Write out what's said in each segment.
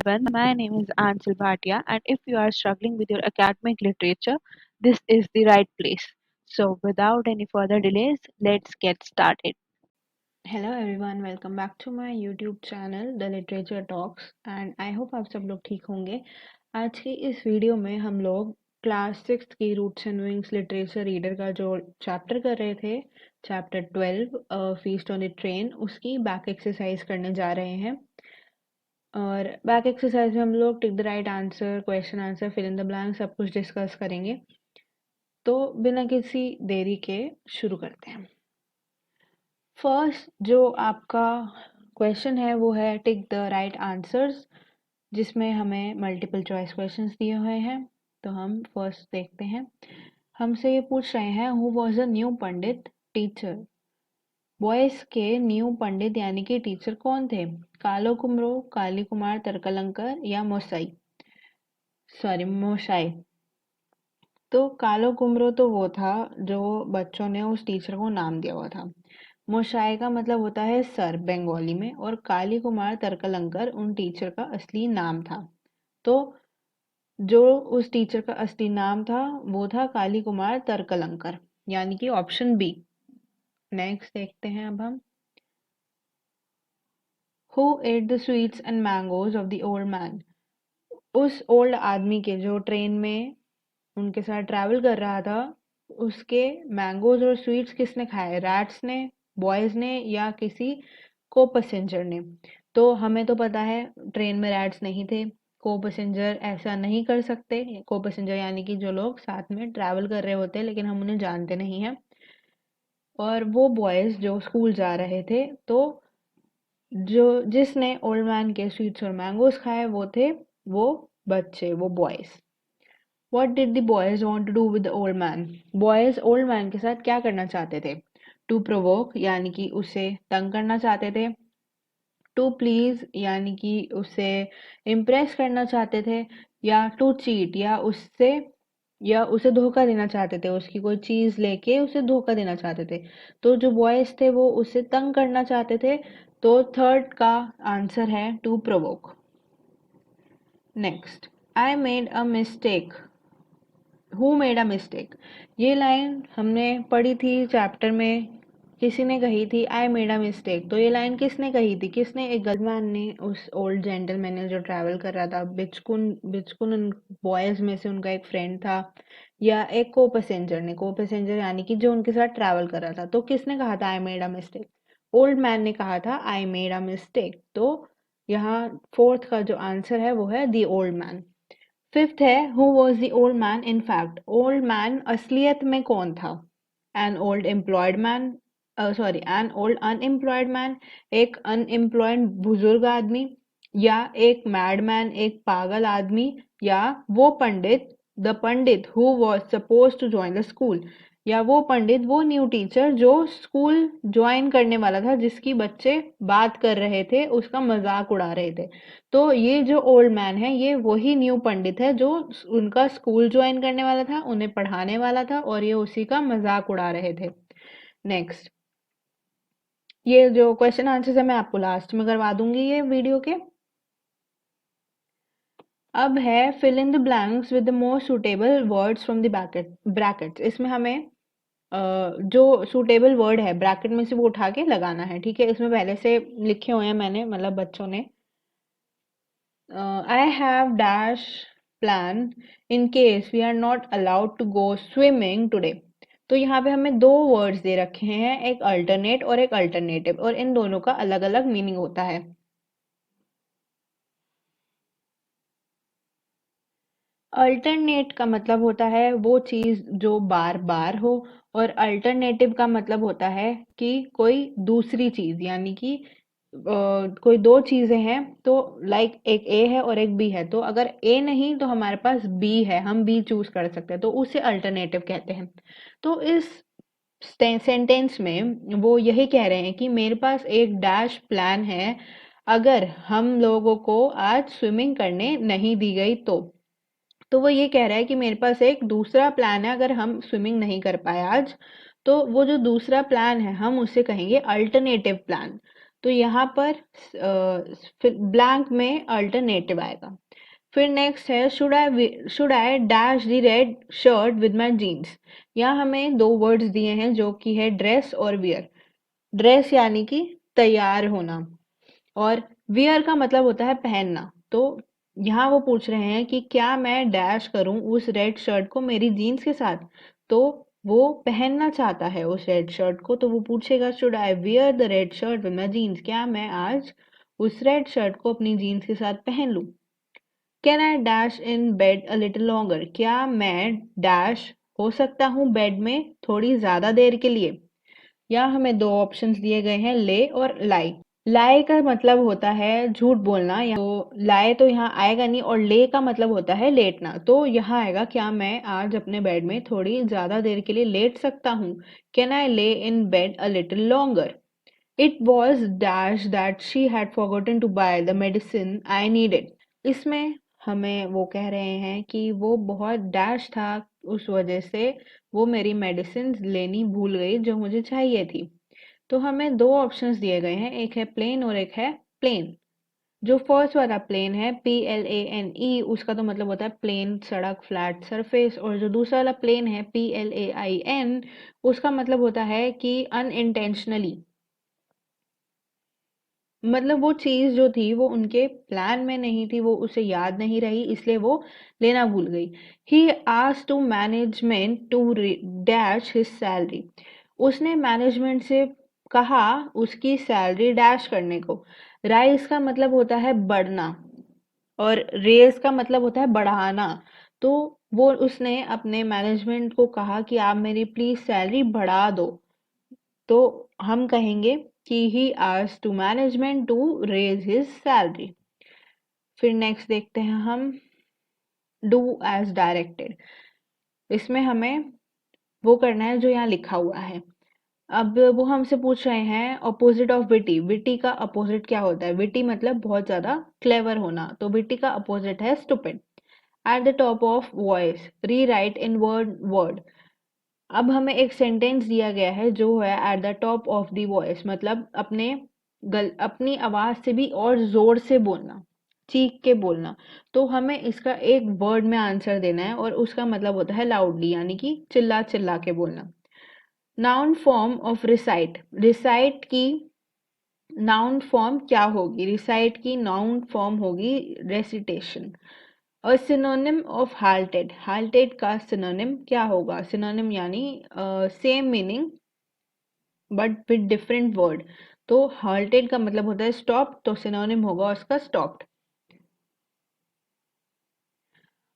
everyone, my name is Ansel Bhatia, and if you are struggling with your academic literature, this is the right place. So, without any further delays, let's get started. Hello everyone, welcome back to my YouTube channel the literature talks and I hope आप सब लोग ठीक होंगे। आज की इस video में हम लोग क्लास 6 की roots and wings literature reader का जो चैप्टर कर रहे थे, chapter 12 feast on the train, उसकी बैक एक्सरसाइज करने जा रहे हैं। और बैक एक्सरसाइज में हम लोग tick the right answer, question answer, fill in the blank सब कुछ डिस्कस करेंगे। तो बिना किसी देरी के शुरू करते हैं। फर्स्ट जो आपका क्वेश्चन है वो है टिक द राइट आंसर्स, जिसमें हमें मल्टीपल चॉइस क्वेश्चंस दिए हुए हैं। तो हम फर्स्ट देखते हैं। हमसे ये पूछ रहे हैं who was a new Pandit teacher. Boys के न्यू पंडित यानी कि टीचर कौन थे? कालो कुमरो, काली कुमार तरकलंकर या मोशाई। तो कालो कुमरो तो वो था जो बच्चों ने उस टीचर को नाम दिया हुआ था। मोशाय का मतलब होता है सर बंगाली में, और काली कुमार तरकलंकर उन टीचर का असली नाम था। तो जो उस टीचर का असली नाम था वो था काली कुमार तरकलंकर, यानी कि ऑप्शन बी। नेक्स्ट देखते हैं अब हम। Who at the sweets and mangoes of the old man. उस ओल्ड आदमी के जो ट्रेन में उनके साथ ट्रैवल कर रहा था, उसके मैंगोज और स्वीट्स किसने खाए? रैट्स ने, बॉयज ने या किसी को पैसेंजर ने? तो हमें तो पता है ट्रेन में रैट्स नहीं थे, को पैसेंजर ऐसा नहीं कर सकते। को पैसेंजर यानी कि जो लोग साथ में ट्रैवल कर रहे होते हैं लेकिन हम उन्हें जानते नहीं हैं। और वो बॉयज जो स्कूल जा रहे थे, तो जो जिसने ओल्ड मैन के स्वीट्स और मैंगोज खाए वो थे वो बच्चे, वो boys. What did the boys want to do with the old man? Boys old man के साथ क्या करना चाहते थे? To provoke यानी कि उसे तंग करना चाहते थे। To please यानी कि उसे impress करना चाहते थे। या to cheat या उसे धोखा देना चाहते थे, उसकी कोई चीज लेके उसे धोखा देना चाहते थे। तो जो बॉयज थे वो उसे तंग करना चाहते थे। तो थर्ड का आंसर है to provoke। Next, I made a mistake। Who made a mistake. ये लाइन हमने पढ़ी थी चैप्टर में, किसी ने कही थी आई मेड अ मिस्टेक। तो ये लाइन किसने कही थी? किसने? एक गजमान ने उस ओल्ड जेंटलमैन ने जो ट्रैवल कर रहा था, बिचकुन बिचकुन उन बॉयज में से उनका एक फ्रेंड था, या एक को पैसेंजर ने? को पैसेंजर यानी कि जो उनके साथ ट्रैवल कर रहा था। तो किसने कहा था I made a mistake? Old man ने कहा था आई मेड अ मिस्टेक। तो यहाँ फोर्थ का जो आंसर है वो है दी ओल्ड मैन। फिफ्थ है who was the old man in fact. Old man असलियत में कौन था? An old employed man, sorry an old unemployed man, एक अनएम्प्लॉयड बुजुर्ग आदमी, या एक मैड मैन, एक पागल आदमी, या वो पंडित, the pandit who was suppose to join the school, या वो पंडित, वो न्यू टीचर जो स्कूल ज्वाइन करने वाला था, जिसकी बच्चे बात कर रहे थे, उसका मजाक उड़ा रहे थे। तो ये जो ओल्ड मैन है ये वही न्यू पंडित है जो उनका स्कूल ज्वाइन करने वाला था, उन्हें पढ़ाने वाला था, और ये उसी का मजाक उड़ा रहे थे। नेक्स्ट, ये जो क्वेश्चन आंसर है मैं आपको लास्ट में करवा दूंगी ये वीडियो के। अब है fill in the blanks with the most suitable words from the brackets. इसमें हमें जो सुटेबल वर्ड है ब्रैकेट में से वो उठा के लगाना है। ठीक है, इसमें पहले से लिखे हुए हैं मैंने, मतलब बच्चों ने। I have dash plan in case we are not allowed to go swimming today। तो यहाँ पे हमें दो वर्ड्स दे रखे हैं, एक अल्टरनेट और एक अल्टरनेटिव, और इन दोनों का अलग अलग मीनिंग होता है। अल्टरनेट का मतलब होता है वो चीज जो बार बार हो, और अल्टरनेटिव का मतलब होता है कि कोई दूसरी चीज, यानी कि कोई दो चीजें हैं, तो लाइक एक ए है और एक बी है, तो अगर ए नहीं तो हमारे पास बी है, हम बी चूज कर सकते हैं, तो उसे अल्टरनेटिव कहते हैं। तो इस सेंटेंस में वो यही कह रहे हैं कि मेरे पास एक डैश प्लान है अगर हम लोगों को आज स्विमिंग करने नहीं दी गई तो वो ये कह रहा है कि मेरे पास एक दूसरा प्लान है अगर हम स्विमिंग नहीं कर पाए आज, तो वो जो दूसरा प्लान है हम उसे कहेंगे अल्टरनेटिव प्लान। तो यहाँ पर ब्लैंक में अल्टरनेटिव आएगा। फिर नेक्स्ट है should I dash the red shirt with my jeans. यहाँ हमें दो वर्ड्स दिए हैं जो कि है ड्रेस और वियर। ड्रेस यानी कि तैयार होना, और वियर का मतलब होता है पहनना। तो यहाँ वो पूछ रहे हैं कि क्या मैं डैश करूं उस रेड शर्ट को मेरी जीन्स के साथ। तो वो पहनना चाहता है उस रेड शर्ट को, तो वो पूछेगा should I wear the red shirt with my jeans, क्या मैं आज उस रेड शर्ट को अपनी जीन्स के साथ पहन लूं। Can I dash in bed a little longer, क्या मैं डैश हो सकता हूँ बेड में थोड़ी ज्यादा देर के लिए। यहाँ हमें दो ऑप्शंस दिए गए हैं, ले और लाई। लाए का मतलब होता है झूठ बोलना, या तो लाए तो यहाँ आएगा नहीं, और ले का मतलब होता है लेटना। तो यहाँ आएगा क्या मैं आज अपने बेड में थोड़ी ज्यादा देर के लिए लेट सकता हूँ। Can I lay in bed a little longer. It was dash that she had forgotten to buy the medicine I needed. इसमें हमें वो कह रहे हैं कि वो बहुत डैश था, उस वजह से वो मेरी मेडिसिन लेनी भूल गई जो मुझे चाहिए थी। तो हमें दो ऑप्शंस दिए गए हैं, एक है प्लेन और एक है प्लेन। जो फर्स्ट वाला प्लेन है PLANE, उसका तो मतलब होता है प्लेन सड़क, फ्लैट सरफेस। और जो दूसरा वाला प्लेन है PLAIN, उसका मतलब होता है कि अनइंटेंशनली, मतलब वो चीज जो थी वो उनके प्लान में नहीं थी, वो उसे याद नहीं रही, इसलिए वो लेना भूल गई। He asked to management to dash his salary. उसने मैनेजमेंट से कहा उसकी सैलरी डैश करने को। राइज का मतलब होता है बढ़ना, और रेज का मतलब होता है बढ़ाना। तो वो उसने अपने मैनेजमेंट को कहा कि आप मेरी प्लीज सैलरी बढ़ा दो। तो हम कहेंगे कि he asked to management to raise his salary. फिर नेक्स्ट देखते हैं हम डू एज डायरेक्टेड। इसमें हमें वो करना है जो यहाँ लिखा हुआ है। अब वो हमसे पूछ रहे हैं अपोजिट ऑफ विटी। विटी का अपोजिट क्या होता है। विटी मतलब बहुत ज्यादा क्लेवर होना, तो विटी का अपोजिट है stupid. At the top of voice री राइट इन वर्ड वर्ड। अब हमें एक सेंटेंस दिया गया है जो है at the top of the voice, मतलब अपनी आवाज से भी और जोर से बोलना, चीख के बोलना। तो हमें इसका एक वर्ड में आंसर देना है, और उसका मतलब होता है लाउडली, यानी कि चिल्ला चिल्ला के बोलना। Noun form of recite. Recite की नाउन फॉर्म क्या होगी। रिसाइट की नाउन फॉर्म होगी रेसिटेशन। और सिनोनिम ऑफ हाल्टेड। हाल्टेड का सिनोनिम क्या होगा। सिनोनिम यानी same meaning but with different word. तो हाल्टेड का मतलब होता है स्टॉप, तो सिनोनिम होगा उसका स्टॉप्ड।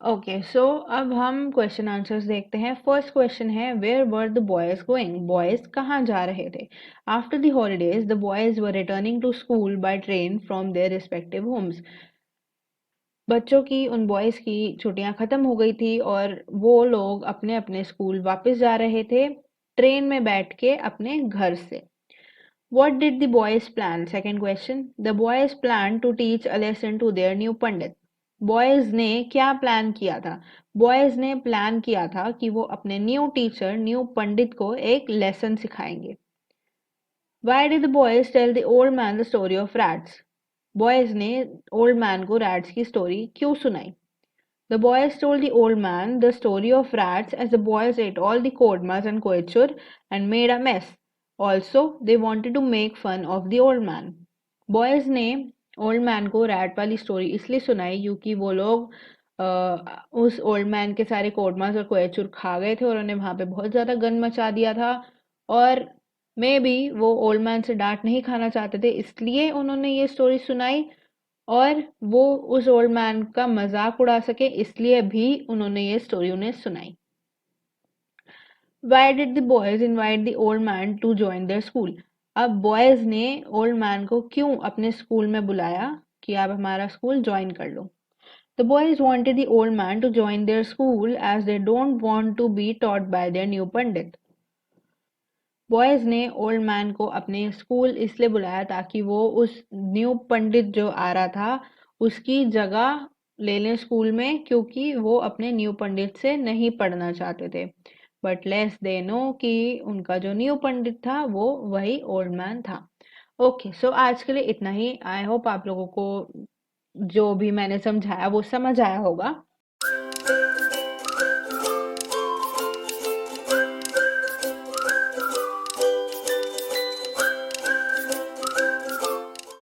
ओके, सो अब हम क्वेश्चन आंसर्स देखते हैं। फर्स्ट क्वेश्चन है where were the boys going. Boys कहाँ जा रहे थे। After the holidays the boys were returning to school by train from their respective homes. बच्चों की, उन बॉयज की छुट्टियां खत्म हो गई थी और वो लोग अपने अपने स्कूल वापस जा रहे थे ट्रेन में बैठ के अपने घर से। What did the boys plan? Second question. The boys planned to teach a lesson to their new Pandit. Boys ने क्या प्लान किया था। बॉयज ने प्लान किया था कि वो अपने न्यू टीचर, न्यू पंडित को एक लेसन सिखाएंगे। Why did the boys tell the old man the story of rats? Boys ने ओल्ड मैन को रैट्स की स्टोरी क्यों सुनाई। The boys told the old man the story of rats as the boys ate all the kodmas and koichur and made a mess. Also, they wanted to make fun of the old man. Boys ने old man को rat वाली story इसलिए सुनाई क्योंकि वो लोग उस old man के सारे कोडमास और कोयचुर खा गए थे और उन्हें वहां पे बहुत ज्यादा गंद मचा दिया था। और मे बी वो ओल्ड मैन से डांट नहीं खाना चाहते थे, इसलिए उन्होंने ये स्टोरी सुनाई। और वो उस ओल्ड मैन का मजाक उड़ा सके, इसलिए भी उन्होंने ये स्टोरी उन्हें सुनाई। Why did the boys invite the old man to join their school? अब बॉयज ने ओल्ड मैन को क्यों अपने स्कूल में बुलाया कि आप हमारा स्कूल ज्वाइन कर लो। The boys wanted the old man to join their school as they don't want to be taught by their new pandit. Boys ने ओल्ड मैन को अपने स्कूल इसलिए बुलाया ताकि वो उस न्यू पंडित जो आ रहा था उसकी जगह ले लें स्कूल में, क्योंकि वो अपने न्यू पंडित से नहीं पढ़ना चाहते थे। बट लेस दे नो कि उनका जो न्यू पंडित था वो वही ओल्ड मैन था। ओके, सो आज के लिए इतना ही। आई होप आप लोगों को जो भी मैंने समझाया वो समझ आया होगा।